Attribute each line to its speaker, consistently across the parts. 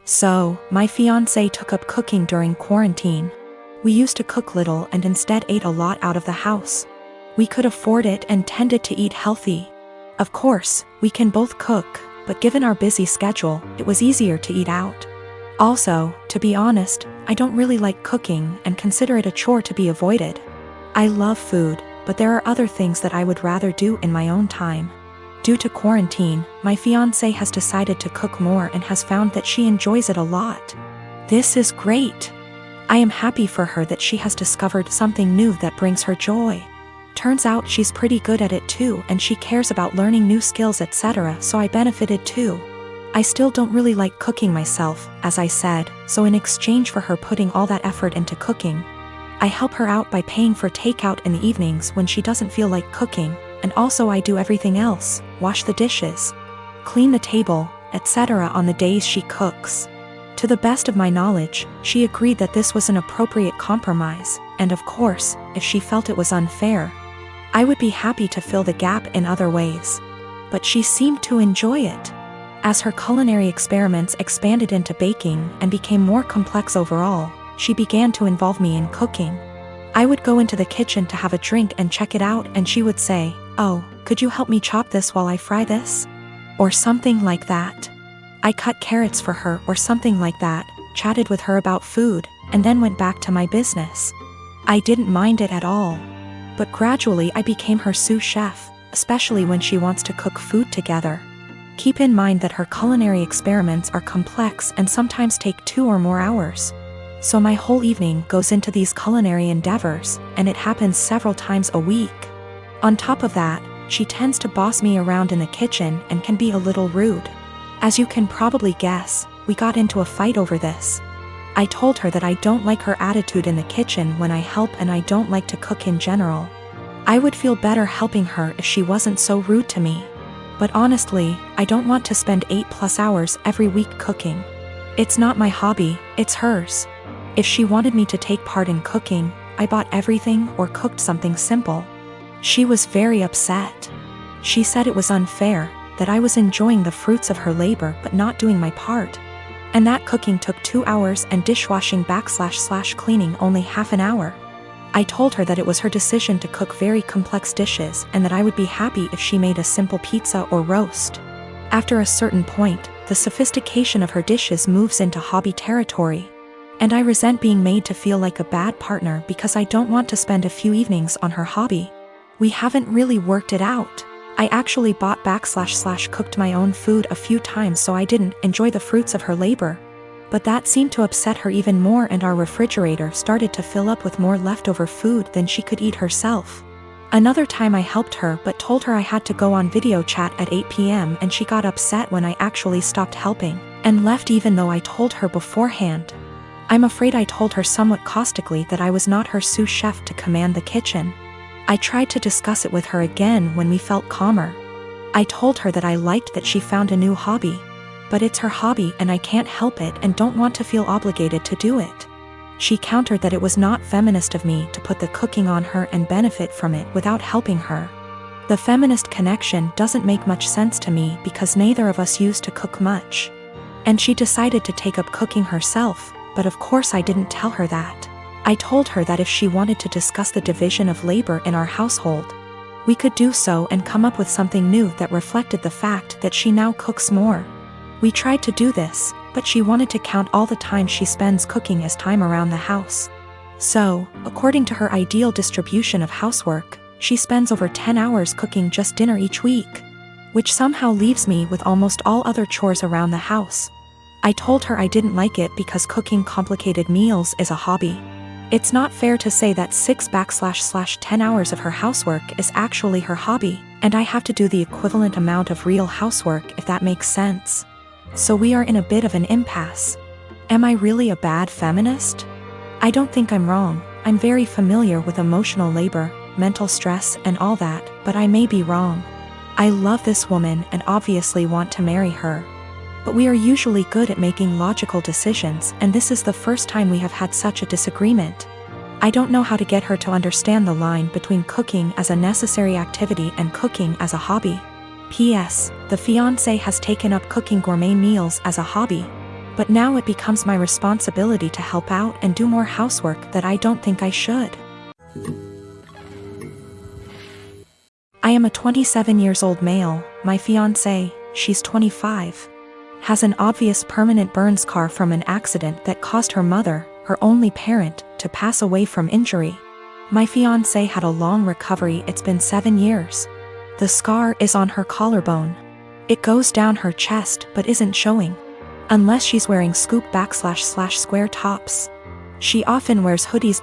Speaker 1: So, my fiancé took up cooking during quarantine. We used to cook little and instead ate a lot out of the house. We could afford it and tended to eat healthy. Of course, we can both cook, but given our busy schedule, it was easier to eat out. Also, to be honest, I don't really like cooking and consider it a chore to be avoided. I love food, but there are other things that I would rather do in my own time. Due to quarantine, my fiancé has decided to cook more and has found that she enjoys it a lot. This is great. I am happy for her that she has discovered something new that brings her joy. Turns out she's pretty good at it too, and she cares about learning new skills, etc., so I benefited too. I still don't really like cooking myself, as I said, so in exchange for her putting all that effort into cooking, I help her out by paying for takeout in the evenings when she doesn't feel like cooking, and also I do everything else, wash the dishes, clean the table, etc. on the days she cooks. To the best of my knowledge, she agreed that this was an appropriate compromise, and of course, if she felt it was unfair, I would be happy to fill the gap in other ways. But she seemed to enjoy it. As her culinary experiments expanded into baking and became more complex overall, she began to involve me in cooking. I would go into the kitchen to have a drink and check it out, and she would say, "Oh, could you help me chop this while I fry this?" Or something like that. I cut carrots for her or something like that, chatted with her about food, and then went back to my business. I didn't mind it at all. But gradually I became her sous chef, especially when she wants to cook food together. Keep in mind that her culinary experiments are complex and sometimes take 2 or more hours. So my whole evening goes into these culinary endeavors, and it happens several times a week. On top of that, she tends to boss me around in the kitchen and can be a little rude. As you can probably guess, we got into a fight over this. I told her that I don't like her attitude in the kitchen when I help, and I don't like to cook in general. I would feel better helping her if she wasn't so rude to me. But honestly, I don't want to spend 8+ hours every week cooking. It's not my hobby, it's hers. If she wanted me to take part in cooking, I bought everything or cooked something simple. She was very upset. She said it was unfair, that I was enjoying the fruits of her labor but not doing my part. And that cooking took 2 hours and dishwashing / cleaning only half an hour. I told her that it was her decision to cook very complex dishes and that I would be happy if she made a simple pizza or roast. After a certain point, the sophistication of her dishes moves into hobby territory. And I resent being made to feel like a bad partner because I don't want to spend a few evenings on her hobby. We haven't really worked it out. I actually bought / cooked my own food a few times so I didn't enjoy the fruits of her labor. But that seemed to upset her even more, and our refrigerator started to fill up with more leftover food than she could eat herself. Another time I helped her but told her I had to go on video chat at 8 p.m. and she got upset when I actually stopped helping, and left even though I told her beforehand. I'm afraid I told her somewhat caustically that I was not her sous chef to command the kitchen. I tried to discuss it with her again when we felt calmer. I told her that I liked that she found a new hobby. But it's her hobby and I can't help it and don't want to feel obligated to do it. She countered that it was not feminist of me to put the cooking on her and benefit from it without helping her. The feminist connection doesn't make much sense to me because neither of us used to cook much. And she decided to take up cooking herself, but of course I didn't tell her that. I told her that if she wanted to discuss the division of labor in our household, we could do so and come up with something new that reflected the fact that she now cooks more. We tried to do this, but she wanted to count all the time she spends cooking as time around the house. So, according to her ideal distribution of housework, she spends over 10 hours cooking just dinner each week, which somehow leaves me with almost all other chores around the house. I told her I didn't like it because cooking complicated meals is a hobby. It's not fair to say that 6 / 10 hours of her housework is actually her hobby, and I have to do the equivalent amount of real housework, if that makes sense. So we are in a bit of an impasse. Am I really a bad feminist? I don't think I'm wrong. I'm very familiar with emotional labor, mental stress, and all that, but I may be wrong. I love this woman and obviously want to marry her. But we are usually good at making logical decisions, and this is the first time we have had such a disagreement. I don't know how to get her to understand the line between cooking as a necessary activity and cooking as a hobby. P.S. The fiancé has taken up cooking gourmet meals as a hobby. But now it becomes my responsibility to help out and do more housework that I don't think I should. I am a 27 years old male. My fiancé, she's 25, has an obvious permanent burn scar from an accident that caused her mother, her only parent, to pass away from injury. My fiancé had a long recovery. It's been 7 years. The scar is on her collarbone. It goes down her chest but isn't showing. Unless she's wearing scoop / square tops. She often wears hoodies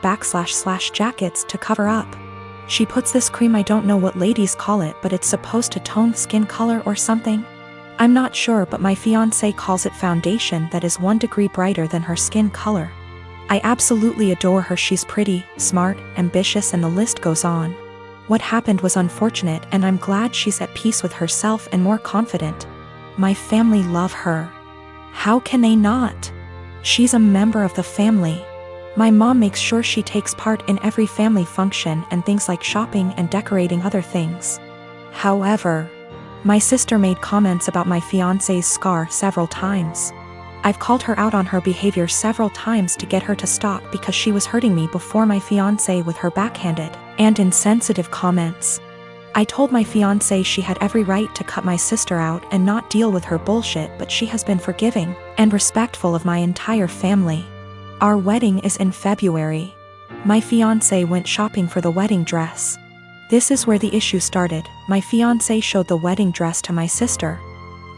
Speaker 1: / jackets to cover up. She puts this cream, I don't know what ladies call it, but it's supposed to tone skin color or something. I'm not sure, but my fiancé calls it foundation that is 1 degree brighter than her skin color. I absolutely adore her. She's pretty, smart, ambitious, and the list goes on. What happened was unfortunate, and I'm glad she's at peace with herself and more confident. My family love her. How can they not? She's a member of the family. My mom makes sure she takes part in every family function and things like shopping and decorating other things. However, my sister made comments about my fiancé's scar several times. I've called her out on her behavior several times to get her to stop because she was hurting me before my fiancé with her backhanded and insensitive comments. I told my fiancé she had every right to cut my sister out and not deal with her bullshit, but she has been forgiving and respectful of my entire family. Our wedding is in February. My fiancé went shopping for the wedding dress. This is where the issue started. My fiancé showed the wedding dress to my sister.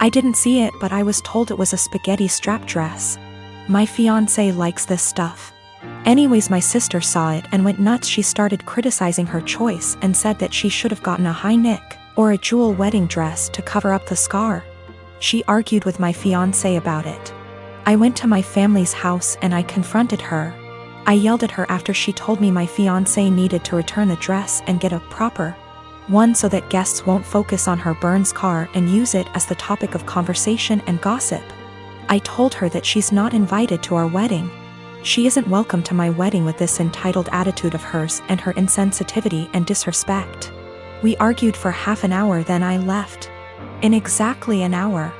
Speaker 1: I didn't see it, but I was told it was a spaghetti strap dress. My fiancé likes this stuff. Anyways, my sister saw it and went nuts. She started criticizing her choice and said that she should have gotten a high neck or a jewel wedding dress to cover up the scar. She argued with my fiancé about it. I went to my family's house and I confronted her. I yelled at her after she told me my fiancé needed to return the dress and get a proper one so that guests won't focus on her burn scar and use it as the topic of conversation and gossip. I told her that she's not invited to our wedding. She isn't welcome to my wedding with this entitled attitude of hers and her insensitivity and disrespect. We argued for half an hour, then I left. In exactly an hour,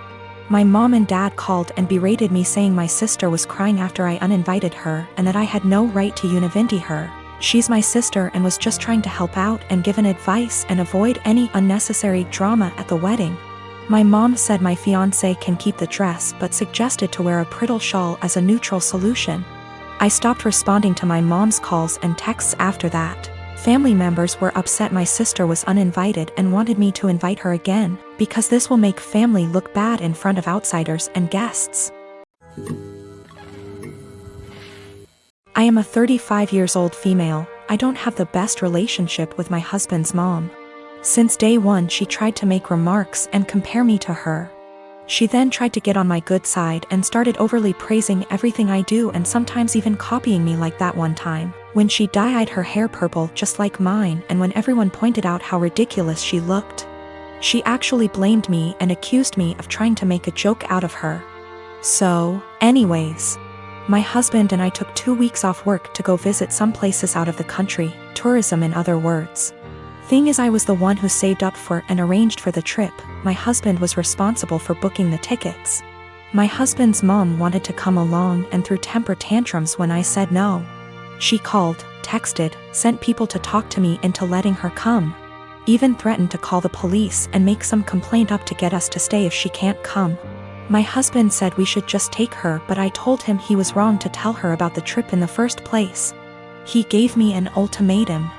Speaker 1: my mom and dad called and berated me, saying my sister was crying after I uninvited her and that I had no right to invite her. She's my sister and was just trying to help out and give an advice and avoid any unnecessary drama at the wedding. My mom said my fiancé can keep the dress but suggested to wear a bridal shawl as a neutral solution. I stopped responding to my mom's calls and texts after that. Family members were upset my sister was uninvited and wanted me to invite her again, because this will make family look bad in front of outsiders and guests. I am a 35 years old female. I don't have the best relationship with my husband's mom. Since day one, she tried to make remarks and compare me to her. She then tried to get on my good side and started overly praising everything I do and sometimes even copying me, like that one time when she dyed her hair purple just like mine, and when everyone pointed out how ridiculous she looked. She actually blamed me and accused me of trying to make a joke out of her. So, anyways, my husband and I took 2 weeks off work to go visit some places out of the country, tourism in other words. Thing is, I was the one who saved up for and arranged for the trip. My husband was responsible for booking the tickets. My husband's mom wanted to come along and threw temper tantrums when I said no. She called, texted, sent people to talk to me into letting her come. Even threatened to call the police and make some complaint up to get us to stay if she can't come. My husband said we should just take her, but I told him he was wrong to tell her about the trip in the first place. He gave me an ultimatum.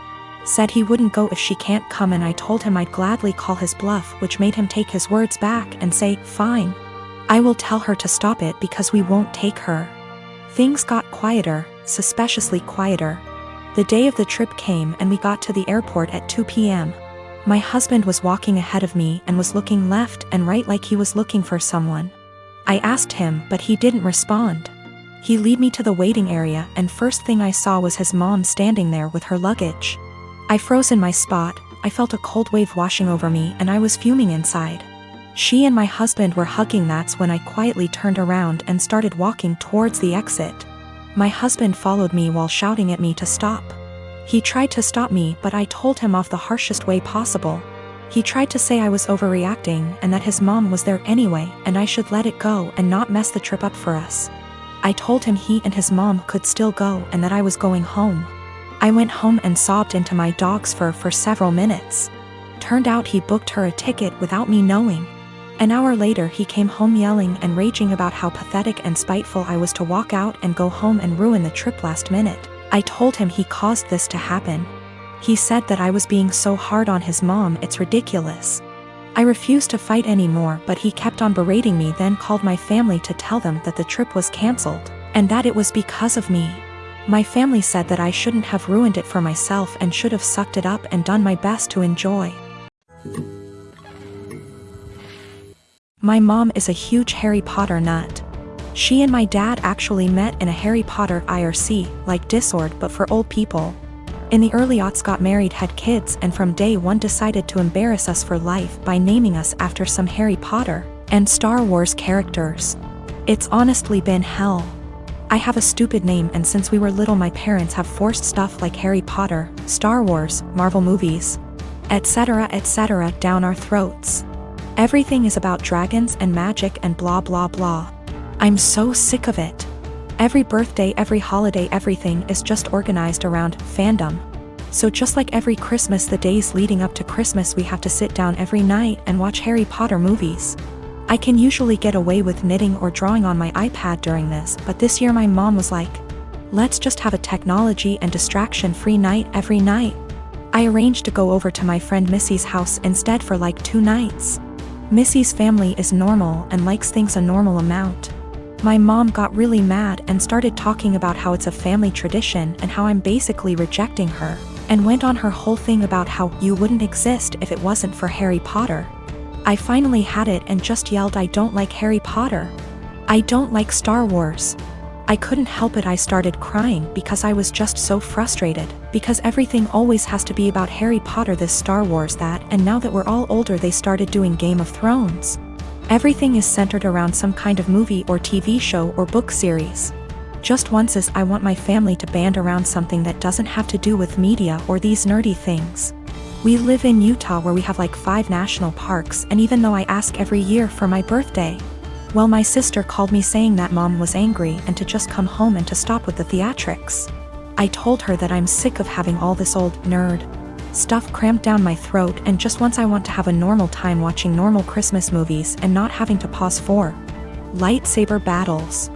Speaker 1: Said he wouldn't go if she can't come, and I told him I'd gladly call his bluff, which made him take his words back and say, fine. I will tell her to stop it because we won't take her. Things got quieter, suspiciously quieter. The day of the trip came and we got to the airport at 2 p.m. My husband was walking ahead of me and was looking left and right like he was looking for someone. I asked him, but he didn't respond. He led me to the waiting area, and first thing I saw was his mom standing there with her luggage. I froze in my spot. I felt a cold wave washing over me and I was fuming inside. She and my husband were hugging. That's when I quietly turned around and started walking towards the exit. My husband followed me while shouting at me to stop. He tried to stop me, but I told him off the harshest way possible. He tried to say I was overreacting and that his mom was there anyway and I should let it go and not mess the trip up for us. I told him he and his mom could still go and that I was going home. I went home and sobbed into my dog's fur for several minutes. Turned out he booked her a ticket without me knowing. An hour later he came home yelling and raging about how pathetic and spiteful I was to walk out and go home and ruin the trip last minute. I told him he caused this to happen. He said that I was being so hard on his mom, it's ridiculous. I refused to fight anymore, but he kept on berating me, then called my family to tell them that the trip was cancelled, and that it was because of me. My family said that I shouldn't have ruined it for myself and should have sucked it up and done my best to enjoy. My mom is a huge Harry Potter nut. She and my dad actually met in a Harry Potter IRC, like Discord but for old people. In the early aughts got married, had kids, and from day one decided to embarrass us for life by naming us after some Harry Potter and Star Wars characters. It's honestly been hell. I have a stupid name, and since we were little my parents have forced stuff like Harry Potter, Star Wars, Marvel movies, etc. down our throats. Everything is about dragons and magic and blah blah blah. I'm so sick of it. Every birthday, every holiday, everything is just organized around fandom. So just like every Christmas, the days leading up to Christmas we have to sit down every night and watch Harry Potter movies. I can usually get away with knitting or drawing on my iPad during this, but this year my mom was like, let's just have a technology and distraction-free night every night. I arranged to go over to my friend Missy's house instead for like 2 nights. Missy's family is normal and likes things a normal amount. My mom got really mad and started talking about how it's a family tradition and how I'm basically rejecting her, and went on her whole thing about how you wouldn't exist if it wasn't for Harry Potter. I finally had it and just yelled, I don't like Harry Potter. I don't like Star Wars. I couldn't help it. I started crying because I was just so frustrated, because everything always has to be about Harry Potter, this, Star Wars, that, and now that we're all older they started doing Game of Thrones. Everything is centered around some kind of movie or TV show or book series. Just once I want my family to band around something that doesn't have to do with media or these nerdy things. We live in Utah where we have like 5 national parks, and even though I ask every year for my birthday, well, my sister called me saying that mom was angry and to just come home and to stop with the theatrics. I told her that I'm sick of having all this old nerd stuff cramped down my throat, and just once I want to have a normal time watching normal Christmas movies and not having to pause for lightsaber battles.